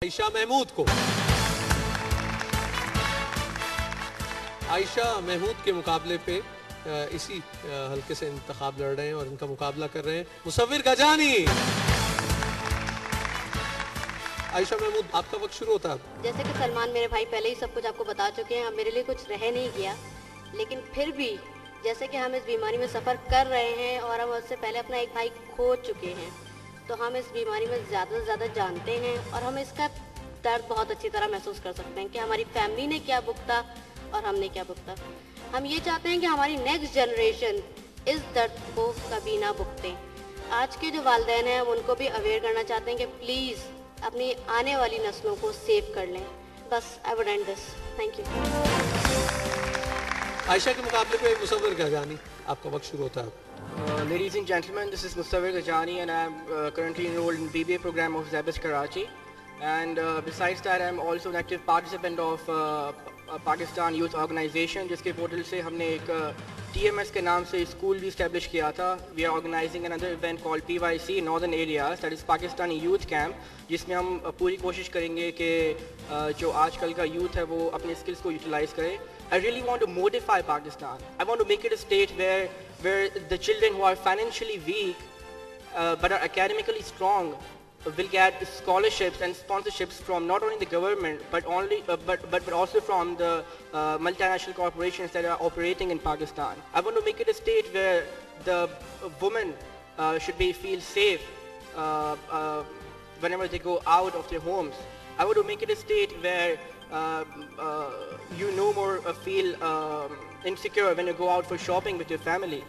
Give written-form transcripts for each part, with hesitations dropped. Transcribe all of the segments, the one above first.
आयशा महमूद को। आयशा महमूद के मुकाबले पे इसी हल्के से इंतखाब लड़ रहे हैं और इनका मुकाबला कर रहे हैं मुसव्विर गजानी। आयशा महमूद, आपका वक्त शुरू होता है। जैसे कि सलमान मेरे भाई पहले ही सब कुछ आपको बता चुके हैं, अब मेरे लिए कुछ रह नहीं गया, लेकिन फिर भी जैसे कि हम इस बीमारी में सफ़र कर रहे हैं और हम उससे पहले अपना एक भाई खो चुके हैं, तो हम इस बीमारी में ज़्यादा से ज़्यादा जानते हैं और हम इसका दर्द बहुत अच्छी तरह महसूस कर सकते हैं कि हमारी फैमिली ने क्या भुगता और हमने क्या भुगता। हम ये चाहते हैं कि हमारी नेक्स्ट जनरेशन इस दर्द को कभी ना भुगते। आज के जो वालिदैन हैं हम उनको भी अवेयर करना चाहते हैं कि प्लीज़ अपनी आने वाली नस्लों को सेव कर लें। बस I would and this, thank you. Ayesha के मुकाबले पे मुसव्विर गजानी, आपका वक्त शुरू होता है। Ladies and gentlemen, this is Mustawir Gajani and I am currently enrolled in BBA program of Zabis Karachi, and besides that I am also an active participant of Pakistan Youth Organization, जिसके portal से हमने एक TMS के नाम से school भी establish किया था। We are organizing another event called PYC Northern Areas, that is Pakistani Youth Camp, जिसमें हम पूरी कोशिश करेंगे कि जो आजकल का यूथ है वो अपने स्किल्स को यूटिलाइज करे। I really want to modify Pakistan. I want to make it a state where the children who are financially weak but are academically strong will get scholarships and sponsorships from not only the government but also from the multinational corporations that are operating in Pakistan. I want to make it a state where the women should feel safe whenever they go out of their homes. I want to make it a state where you no more feel insecure when you go out for shopping with your family.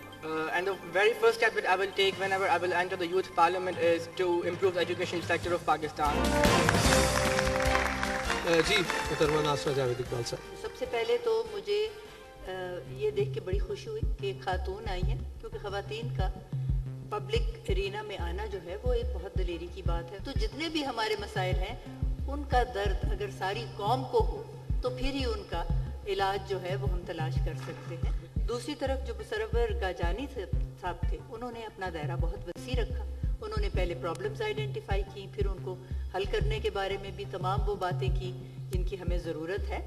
And the very first step that I will take whenever I will enter the youth parliament is to improve the education sector of Pakistan. जी मुहतरमा नासरा जावेद इकबाल साहब। सबसे पहले तो मुझे ये देख के बड़ी खुशी हुई कि एक खातून आई हैं, क्योंकि ख़वातीन का पब्लिक एरिना में आना जो है वो एक बहुत दलेरी की बात है। तो जितने भी हमारे मसाइल हैं उनका दर्द अगर सारी कौम को हो तो फिर ही उनका इलाज जो है वो हम तलाश कर सकते हैं। दूसरी तरफ जो मुसव्विर गजानी साहब थे, उन्होंने अपना दायरा बहुत वसी रखा। उन्होंने पहले प्रॉब्लम्स आइडेंटिफाई की, फिर उनको हल करने के बारे में भी तमाम वो बातें की जिनकी हमें ज़रूरत है।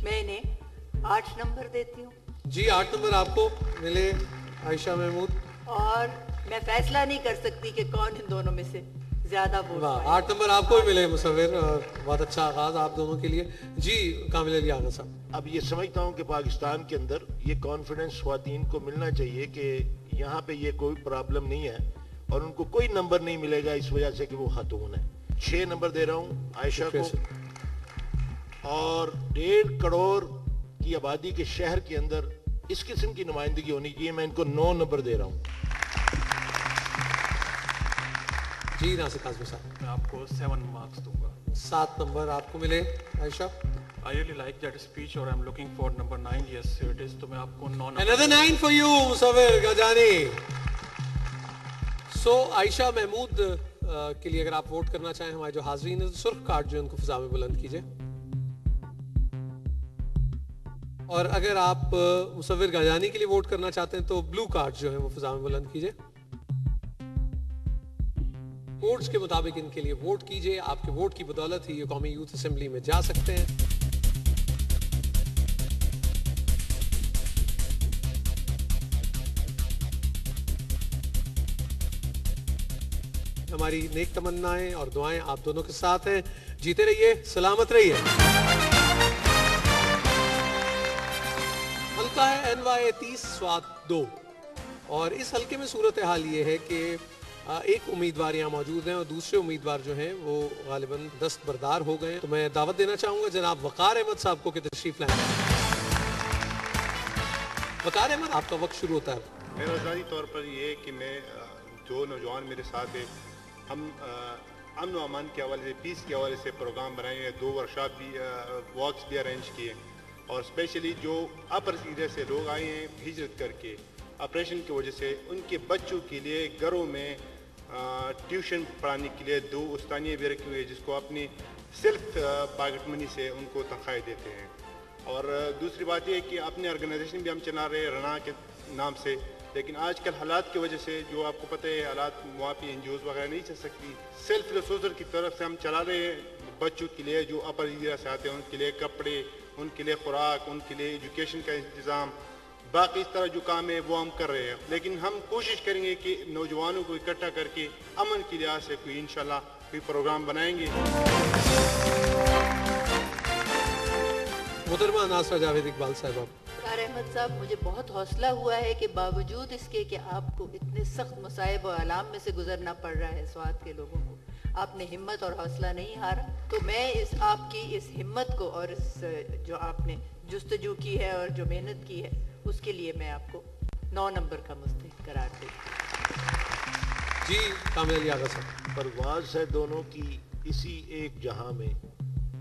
मैं इन्हें 8 नंबर देती हूँ। जी 8 नंबर आपको मिले आयशा महमूद। और मैं फैसला नहीं कर सकती कि कौन इन दोनों में से ज्यादा वोट पाए। 8 नंबर आपको भी मिले मुसव्विर, और बहुत अच्छा आगाज आप दोनों के लिए। जी कामिल अली आगा साहब। अब ये समझता हूँ कि पाकिस्तान के अंदर ये कॉन्फिडेंस ख्वातीन को मिलना चाहिए कि यहाँ पे ये कोई प्रॉब्लम नहीं है और उनको कोई नंबर नहीं मिलेगा इस वजह से कि वो खातून है। 6 नंबर दे रहा हूँ आयशा को, और 1.5 करोड़ की आबादी के शहर के अंदर इस किस्म की नुमाइंदगी होनी चाहिए। मैं इनको 9 नंबर दे रहा हूँ। जी नासिर काज़मी साहब। मैं आपको 7 मार्क्स दूंगा। 7 नंबर आपको मिले Ayesha. I really like that speech और I'm looking for number 9. Yes it is, तो मैं आपको 9 number. Another 9 for you Musawwir गजानी। So आयशा महमूद के लिए अगर आप वोट करना चाहें हमारे जो हाज़रीन है तो सुर्ख कार्ड जो उनको फिजा में बुलंद कीजिए, और अगर आप मुसव्विर गजानी के लिए वोट करना चाहते हैं तो ब्लू कार्ड जो है वो फिजा में बुलंद कीजिए। कोड्स के मुताबिक इनके लिए वोट कीजिए। आपके वोट की बदौलत ही ये कौमी यूथ असेंबली में जा सकते हैं। हमारी नेक तमन्नाएं और दुआएं आप दोनों के साथ हैं। जीते रहिए, सलामत रहिए। हल्का है NY 30 स्वात 2, और इस हल्के में सूरत हाल ये है कि एक उम्मीदवार यहाँ मौजूद हैं और दूसरे उम्मीदवार जो हैं वो गालिबन दस्तबरदार हो गए हैं। तो मैं दावत देना चाहूंगा जनाब वकार अहमद साहब को कि तशरीफ लाएं। वकार अहमद, आपका वक्त शुरू होता है। मेरा ज़ाती तौर पर ये है कि मैं जो नौजवान मेरे साथ है, हम अमन व अमान के हवाले से, पीस के हवाले से प्रोग्राम बनाए हैं। 2 वर्कशॉप भी वॉक्स भी अरेंज किए, और स्पेशली जो अपर एरिया से लोग आए हैं हिजरत करके ऑपरेशन की वजह से, उनके बच्चों के लिए घरों में ट्यूशन पढ़ाने के लिए 2 उस्तानियाँ भी रखी हुई है, जिसको अपनी सेल्फ पॉकेट मनी से उनको तनख्वाहें देते हैं। और दूसरी बात यह है कि अपने ऑर्गेनाइजेशन भी हम चला रहे हैं रना के नाम से, लेकिन आजकल हालात की वजह से, जो आपको पता है हालात वहाँ पे NGOs वगैरह नहीं चल सकती, सेल्फ रिसोर्सर की तरफ से हम चला रहे हैं बच्चों के लिए जो अपर एरिया से आते हैं उनके लिए कपड़े, उनके लिए खुराक, उनके लिए एजुकेशन का इंतज़ाम, बाकी इस तरह जो काम है वो हम कर रहे हैं। लेकिन हम कोशिश करेंगे कि नौजवानों को इकट्ठा करके अमन के लिहाज से कोई इंशाल्लाह कोई प्रोग्राम बनाएंगे। मुहतरमा नासरा जावेद इकबाल साहब, अहमद साहब, मुझे बहुत हौसला हुआ है कि बावजूद इसके कि आपको इतने सख्त मसाइब और आलाम में से गुजरना पड़ रहा है स्वात के लोगों को, आपने हिम्मत और हौसला नहीं हारा। तो मैं आपकी इस हिम्मत को और इस जो आपने जुस्तजू की है और जो मेहनत की है उसके लिए मैं आपको 9 नंबर का मुस्तहिक करार देती। जी कामिल यागा साहब, परवाज़ है दोनों की इसी एक जहां में,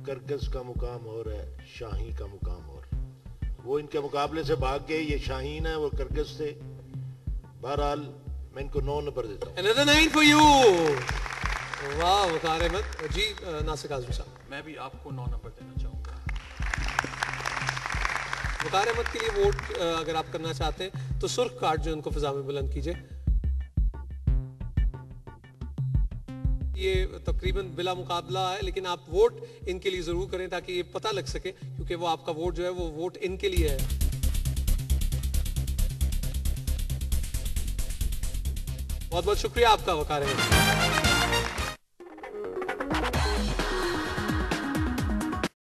करगस का मुकाम और है शाही का मुकाम और। वो इनके मुकाबले से भाग गए, ये शाहीन है वो करगस से। बहरहाल मैं इनको 9 नंबर देता हूँ। Another 9 for you। वाह वकार अहमद जी। नासिर आज़मी साहब, मैं भी आपको 9 नंबर देना चाहूँगा। वकार अहमद के लिए वोट अगर आप करना चाहते हैं तो सुर्ख कार्ड जो उनको फिजा में बुलंद कीजिए। ये तकरीबन बिला मुकाबला है, लेकिन आप वोट इनके लिए जरूर करें ताकि ये पता लग सके, क्योंकि वो आपका वोट जो है वो वोट इनके लिए है। बहुत बहुत शुक्रिया आपका वकार अहमद।